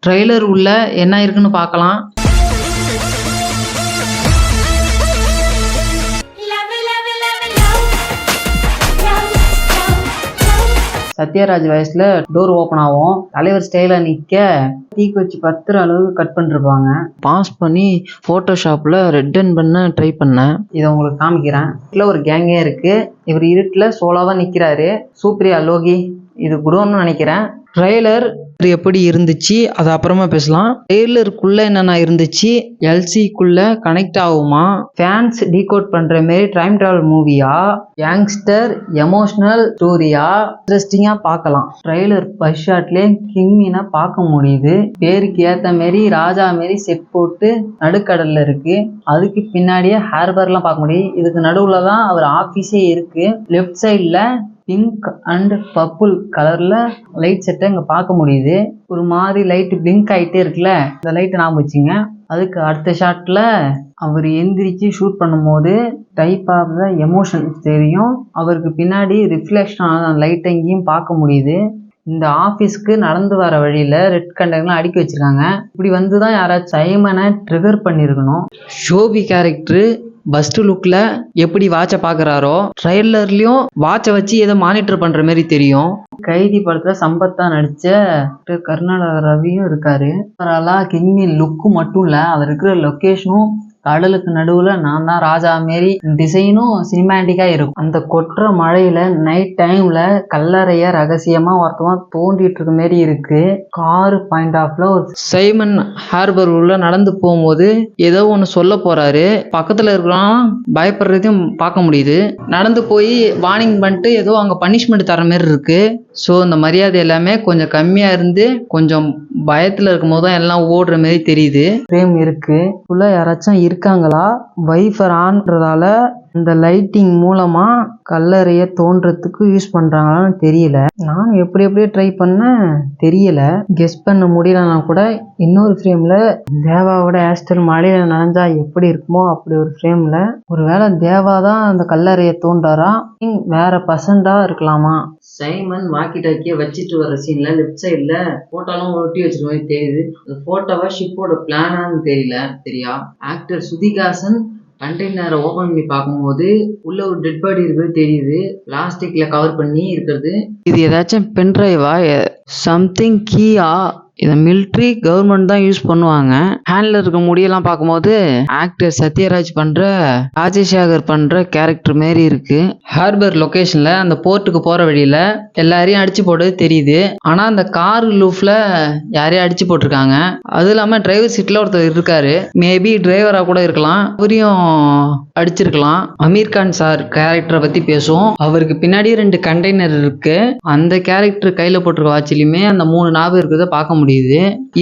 Trailer உள்ள என்ன இருக்குன்னு பார்க்கலாம். சத்யராஜ் வயசுல டோர் ஓப்பன் ஆகும். தலைவர் ஸ்டைல நிக்க தீக்கு வச்சு 10 அளவுக்கு கட் பண்ணிருப்பாங்க. பாஸ் பண்ணி போட்டோஷாப்ல ரெட்டன் பண்ண ட்ரை பண்ணேன். இதை உங்களுக்கு காமிக்கிறேன். இதுல ஒரு கேங்கே இருக்கு. இவர் இருட்டுல சோலாவா நிக்கிறாரு. சூப்பரியா லோகி இது குடோன்னு நினைக்கிறேன். ட்ரெய்லர் எப்படி இருந்துச்சு அது அப்புறமா பேசலாம். ட்ரெய்லருக்குள்ள என்னென்ன இருந்துச்சு, எல்சிக்குள்ள கனெக்ட் ஆகுமா, ஃபேன்ஸ் டீகோட் பண்ற மாதிரி டைம் டிராவல் மூவியா, யங்ஸ்டர் எமோஷனல் ஸ்டோரியா, இன்ட்ரெஸ்டிங்கா பார்க்கலாம். ட்ரெய்லர் ஃபர்ஸ்ட் ஷாட்லயே கிங்மீனை பார்க்க முடியுது. பேருக்கு ஏத்த மாதிரி ராஜா மாரி செட் போட்டு நடுக்கடல்ல இருக்கு. அதுக்கு பின்னாடியே ஹார்பர்லாம் பார்க்க முடியுது. இதுக்கு நடுவுல தான் அவர் ஆபீஸே இருக்கு. லெஃப்ட் சைட்ல பிங்க் அண்ட் பர்பிள் கலர்ல லைட் செட்டை இங்க பார்க்க முடியுது. ஒரு மாதிரி லைட் பிளிங்க் ஆயிட்டே இருக்குல்ல, இந்த லைட் ஞாபகம் வச்சுங்க. அதுக்கு அடுத்த ஷாட்ல அவர் எந்திரிச்சு ஷூட் பண்ணும்போது டைப் ஆஃப் த எமோஷன் தெரியும். அவருக்கு பின்னாடி ரிஃப்ளெக்ஷன் ஆன லைட் எங்கேயும் பார்க்க முடியுது. இந்த ஆஃபீஸ்க்கு நடந்து வர வழியில ரெட் கண்டெய்னர்லாம் அடுக்கி வச்சிருக்காங்க. இப்படி வந்துதான் யாராச்சும் சைமனை ட்ரிகர் பண்ணிருக்கணும். ஷோபி கேரக்டர் பஸ்ட் லுக்ல எப்படி வாட்சை பாக்குறாரோ, ட்ரெய்லர்லயும் வாட்சை வச்சு ஏதோ மானிட்டர் பண்ற மாதிரி தெரியும். கைதி படத்துல சம்பத்தா நடிச்ச கர்நாடக ரவியும் இருக்காரு. கிங்மீன் லுக்கு மட்டும் இல்ல, அவர் இருக்கிற லொகேஷனும் கடலுக்கு நடுவுல நான் தான் ராஜா மாரி டிசைனும் சினிமேட்டிக்கா இருக்கும். அந்த கொற்ற மழையில நைட் டைம்ல கல்லறைய ரகசியமா ஒருத்தவன் தோண்டிட்டு இருக்க மாதிரி இருக்கு. கார் பாயிண்ட் ஆஃப்ல ஒரு சைமன் ஹார்பர் உள்ள நடந்து போகும்போது ஏதோ ஒண்ணு சொல்ல போறாரு. பக்கத்துல இருக்கிறான் பயப்படுறதையும் பார்க்க முடியுது. நடந்து போய் வார்னிங் பண்ணிட்டு ஏதோ அங்க பனிஷ்மெண்ட் தர மாதிரி இருக்கு. ஸோ இந்த மரியாதை எல்லாமே கொஞ்சம் கம்மியா இருந்து கொஞ்சம் பயத்துல இருக்கும் போது தான் எல்லாம் ஓடுற மாதிரி தெரியுது. ஃப்ரேம் இருக்கு. உள்ள யாராச்சும் இருக்காங்களா, வைஃபர் ஆன்றதால இந்த லைட்டிங் மூலமா கல்லறைய தோன்றதுக்கு யூஸ் பண்றாங்களான்னு தெரியல. நானும் எப்படியே ட்ரை பண்ண தெரியல, கெஸ் பண்ண முடியலன்னா கூட இன்னொரு ஃப்ரேம்ல தேவாவோட ஹேர்ஸ்டைல் மழையில நனைஞ்சா எப்படி இருக்குமோ அப்படி ஒரு ஃப்ரேம்ல ஒருவேளை தேவா தான் அந்த கல்லறைய தோன்றாரா, வேற பர்சன்டா இருக்கலாமா. சைமன் வாக்கி டாக்கிய வச்சுட்டு வர சீன்ல லெஃப்ட் சைட்ல போட்டோலாம் ஒட்டி வச்சிருக்க மாதிரி தெரியுது. அந்த போட்டோவா ஷிப்போட பிளானான்னு தெரியல. சரியா, ஆக்டர் சுதிகாசன் கண்டெய்னரை ஓபன் பண்ணி பார்க்கும்போது உள்ள ஒரு டெட் பாடி இருக்கிறது தெரியுது. பிளாஸ்டிக்ல கவர் பண்ணி இருக்கிறது. இது ஏதாச்சும் பென்ட்ரைவா, சம்திங் கீயா? இதை மிலிட்ரி கவர்மெண்ட் தான் யூஸ் பண்ணுவாங்க. ஹேண்ட்ல இருக்க முடியெல்லாம் பார்க்கும்போது ஆக்டர் சத்யராஜ் பண்ற ராஜசேகர் பண்ற கேரக்டர் மாரி இருக்கு. ஹார்பர் லொகேஷன்ல அந்த போர்ட்டுக்கு போற வழியில எல்லாரையும் அடிச்சு போட்டு தெரியுது. ஆனா அந்த கார் லூஃப்ல யாரையும் அடிச்சு போட்டிருக்காங்க. அது இல்லாம டிரைவர் சீட்ல ஒருத்தர் இருக்காரு. மேபி டிரைவரா கூட இருக்கலாம். அவரையும் அடிச்சிருக்கலாம். அமீர் கான் சார் கேரக்டரை பத்தி பேசுவோம். அவருக்கு பின்னாடி 2 கண்டெய்னர் இருக்கு. அந்த கேரக்டர் கையில போட்டிருக்க வாட்சிலுமே அந்த 3 ஞாபகம் இருக்கிறத பார்க்க முடியுது.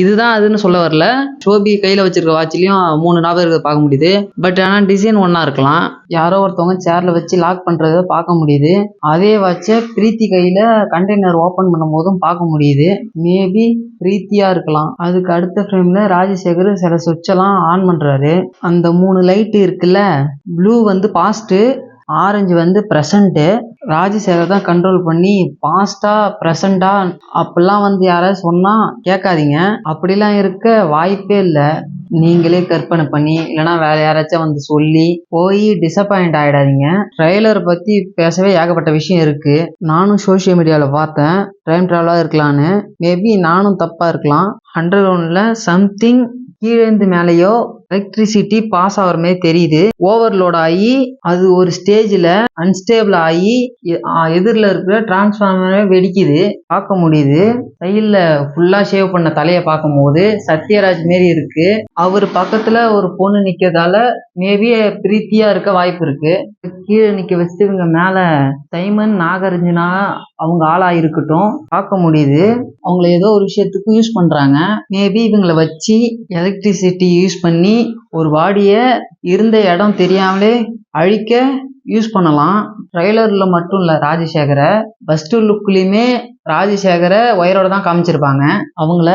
இதுதான் அதுன்னு சொல்ல வரல. ஷோபி கையில வச்சிருக்க வாட்சிலையும் 3 ஞாபகம் இருக்கிறத பார்க்க முடியுது. பட் ஆனா டிசைன் ஒன்னா இருக்கலாம். யாரோ ஒருத்தவங்க சேர்ல வச்சு லாக் பண்றத பார்க்க முடியுது. அதே வாட்ச பிரீத்தி கையில கண்டெய்னர் ஓபன் பண்ணும் போதும் பார்க்க முடியுது. மேபி பிரீத்தியா இருக்கலாம். அதுக்கு அடுத்த ஃப்ரேம்ல ராஜசேகர் சில சுவிட்ச் எல்லாம் ஆன் பண்றாரு. அந்த 3 லைட் இருக்குல்ல, ப்ளூ வந்து பாஸ்ட், ஆரஞ்சு வந்து பிரசன்ட். ராஜசேகர் தான் கண்ட்ரோல் பண்ணி பாஸ்டா பிரசண்டா அப்படிலாம் வந்து யாராவது சொன்னா கேட்காதீங்க. அப்படிலாம் இருக்க வாய்ப்பே இல்லை. நீங்களே கற்பனை பண்ணி இல்லைன்னா வேற யாராச்சும் வந்து சொல்லி போய் டிசப்பாயிண்ட் ஆயிடாதீங்க. ட்ரெய்லர் பத்தி பேசவே ஏகப்பட்ட விஷயம் இருக்கு. நானும் சோசியல் மீடியால பார்த்தேன் டைம் டிராவலா இருக்கலான்னு. மேபி நானும் தப்பா இருக்கலாம். அண்டர் கிரவுண்ட்ல சம்திங் கீழேந்து மேலேயோ எலக்ட்ரிசிட்டி பாஸ் ஆகிற மாதிரி தெரியுது. ஓவர்லோட் ஆகி அது ஒரு ஸ்டேஜ்ல அன்ஸ்டேபிள் ஆகி எதிரில் இருக்கிற டிரான்ஸ்ஃபார்மரை வெடிக்குது பார்க்க முடியுது. சைட்ல ஃபுல்லா ஷேவ் பண்ண தலையை பார்க்கும் போது சத்யராஜ் மாரி இருக்கு. அவர் பக்கத்துல ஒரு பொண்ணு நிக்கிறதால மேபி பிரீத்தியா இருக்க வாய்ப்பு இருக்கு. கீழே நிக்க வச்சுட்டு இவங்க மேல சைமன் நாகார்ஜுனா அவங்க ஆளா இருக்கட்டும் பார்க்க முடியுது. அவங்கள ஏதோ ஒரு விஷயத்துக்கு யூஸ் பண்றாங்க. மேபி இவங்களை வச்சு எலக்ட்ரிசிட்டி யூஸ் பண்ணி ஒரு பாடிய இருந்த இடம் தெரியாமலே அழிக்க யூஸ் பண்ணலாம். ட்ரெய்லர்ல மட்டும் இல்ல, ராஜசேகரை ஃபர்ஸ்ட் லுக்லயுமே ராஜசேகரை ஒயரோட தான் காமிச்சிருப்பாங்க. அவங்கள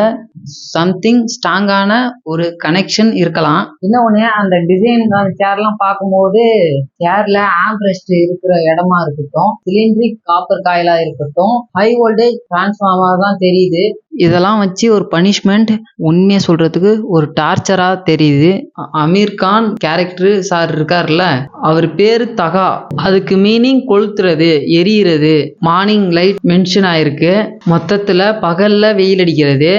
சம்திங் ஸ்ட்ராங்கான ஒரு கனெக்ஷன் இருக்கலாம். இன்னொன்னு அந்த டிசைன் சேர்லாம் பார்க்கும்போது சேர்ல ஆம்ரெஸ்ட் இருக்கிற இடமா இருக்கட்டும், சிலிண்ட்ரிக் காப்பர் காயிலா இருக்கட்டும், ஹை வோல்டேஜ் டிரான்ஸ்ஃபார்மர் தான் தெரியுது. இதெல்லாம் வச்சு ஒரு பனிஷ்மெண்ட் உண்மையை சொல்றதுக்கு ஒரு டார்ச்சரா தெரியுது. அமீர் கான் கேரக்டர் சார் இருக்கார்ல, அவர் பேரு தகா. அதுக்கு மீனிங் கொளுத்துறது, எரியிறது. மார்னிங் லைட் மென்ஷன் ஆயிருக்கு. மொத்தத்துல பகல்ல வெயில் அடிக்கிறது.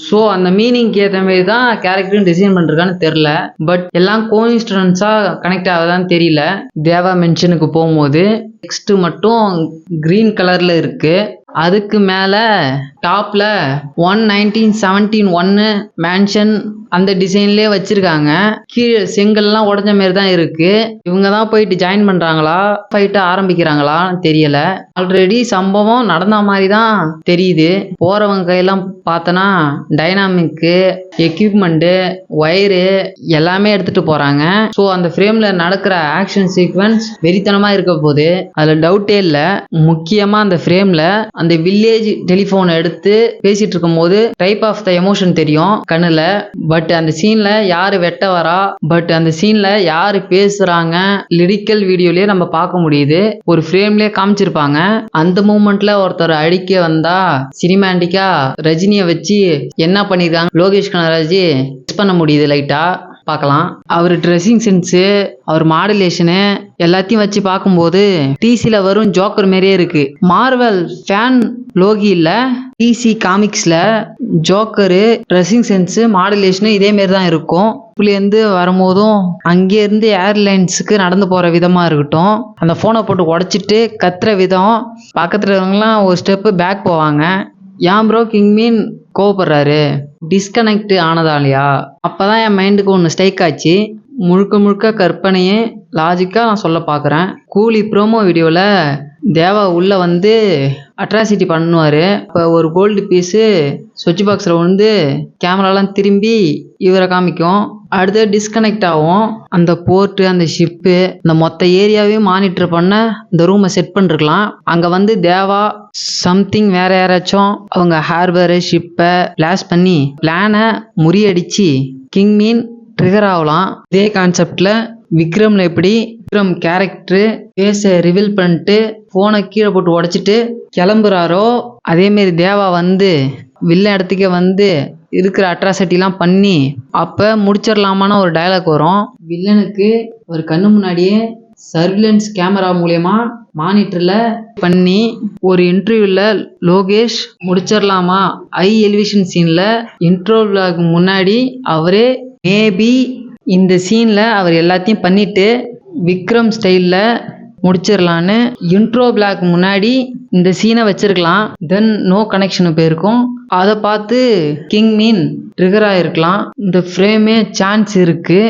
ஸோ அந்த மீனிங்க்கு ஏற்ற மாதிரி தான் கேரக்டரும் டிசைன் பண்ணிருக்கான்னு தெரியல. பட் எல்லாம் கோஇன்சிடென்ஸா கனெக்ட் ஆகுதான்னு தெரியல. தேவா மென்ஷனுக்கு போகும்போது டெக்ஸ்ட் மட்டும் கிரீன் கலர்ல இருக்கு. அதுக்கு மேல டாப்ல 1917 மேன்ஷன் அந்த டிசைன்லயே வச்சிருக்காங்க. கீழே செங்கல்லாம் உடஞ்ச மாதிரி தான் இருக்கு. இவங்க தான் போயிட்டு ஜாயின் பண்றாங்களா, ஃபைட் ஆரம்பிக்கிறாங்களா தெரியல. ஆல்ரெடி சம்பவம் நடந்த மாதிரி தான் தெரியுது. போறவங்க கையெல்லாம் பார்த்தனா டைனாமிக்கு, எக்யூப்மெண்ட், ஒயரு எல்லாமே எடுத்துட்டு போறாங்க. ஸோ அந்த ஃப்ரேம்ல நடக்கிற ஆக்ஷன் சீக்வன்ஸ் வெறித்தனமா இருக்க போது அதுல டவுட்டே இல்ல. முக்கியமா அந்த ஃப்ரேம்ல அந்த வில்லேஜ் டெலிபோன் எடுத்து பேசிட்டு இருக்கும் போது டைப் ஆஃப் த எமோஷன் தெரியும் கண்ணுல. பட் அந்த சீன்ல யாரு வெட்ட வரா, பட் அந்த சீன்ல யாரு பேசுறாங்க லிரிக்கல் வீடியோலயே நம்ம பார்க்க முடியுது. ஒரு ஃப்ரேம்லயே காமிச்சிருப்பாங்க. அந்த மூமெண்ட்ல ஒருத்தர் அடிக்க வந்தா சினிமேட்டிக்கா ரஜினியை வச்சு என்ன பண்ணிருக்காங்க லோகேஷ் கனகராஜ் பண்ண முடியுது. லைட்டா பார்க்கலாம். அவர் ட்ரெஸ்ஸிங் சென்ஸு, அவர் மாடுலேஷனு எல்லாத்தையும் வச்சு பார்க்கும்போது டிசில வரும் ஜோக்கர் மாதிரியே இருக்கு. மார்வல் ஃபேன் லோகி இல்ல, டிசி காமிக்ஸ்ல ஜோக்கரு ட்ரெஸ்ஸிங் சென்ஸு மாடுலேஷனு இதே மாதிரி தான் இருக்கும். இருந்து வரும்போதும் அங்கே இருந்து ஏர்லைன்ஸுக்கு நடந்து போற விதமா இருக்கட்டும், அந்த போனை போட்டு உடைச்சிட்டு கத்துற விதம், பக்கத்துல இருக்கவங்கலாம் ஒரு ஸ்டெப்பு பேக் போவாங்க. ஏன் ப்ரோ கிங் மீன் கோவப்படுறாரு, டிஸ்கனெக்ட் ஆனதாலையா? அப்பதான் என் மைண்டுக்கு ஒன்று ஸ்ட்ரைக் ஆச்சு. முழுக்க முழுக்க கற்பனையே லாஜிக்கா நான் சொல்ல பார்க்குறேன். கூலி ப்ரோமோ வீடியோவில் தேவா உள்ள வந்து அட்ராசிட்டி பண்ணுவார். இப்போ ஒரு கோல்டு பீஸு சுவிட்ச் பாக்ஸில் வந்து கேமராலாம் திரும்பி இவரை காமிக்கும். அடுத்து டிஸ்கனெக்ட் ஆகும். அந்த போர்ட்டு, அந்த ஷிப்பு, இந்த மொத்த ஏரியாவையும் மானிட்டர் பண்ண இந்த ரூமை செட் பண்ணிருக்கலாம். அங்கே வந்து தேவா சம்திங் வேற யாராச்சும் அவங்க ஹார்பரு ஷிப்பை பிளாஸ் பண்ணி பிளானை முறியடிச்சு கிங் மீன் ட்ரிகர் ஆகலாம். இதே கான்செப்ட்ல விக்ரம்ல எப்படி விக்ரம் கேரக்டர் ஃபேஸை ரிவீல் பண்ணிட்டு போனை கீழே போட்டு உடைச்சிட்டு கிளம்புறாரோ, அதே மாதிரி தேவா வந்து வில்ல இடத்துக்கே வந்து இருக்கிற அட்ராசிட்டிலாம் பண்ணி அப்ப முடிச்சிடலாமான ஒரு டயலாக் வரும். வில்லனுக்கு ஒரு கண்ணு முன்னாடியே சர்விலன்ஸ் கேமரா மூலியமா மானிட்டர்ல பண்ணி ஒரு இன்டர்வியூல லோகேஷ் முடிச்சிடலாமா ஐ எலிவேஷன் சீன்ல இன்ட்ரோவுக்கு முன்னாடி அவரே மேபி இந்த சீன்ல அவர் எல்லாத்தையும் பண்ணிட்டு விக்ரம் ஸ்டைல்ல முடிச்சிடலான்னு இன்ட்ரோ பிளாக் முன்னாடி இந்த சீனை வச்சிருக்கலாம். தென் நோ கனெக்ஷன் போயிருக்கும். அதை பார்த்து கிங் மீன் ட்ரிகர் ஆயிருக்கலாம். இந்த ஃப்ரேமே சான்ஸ் இருக்கு.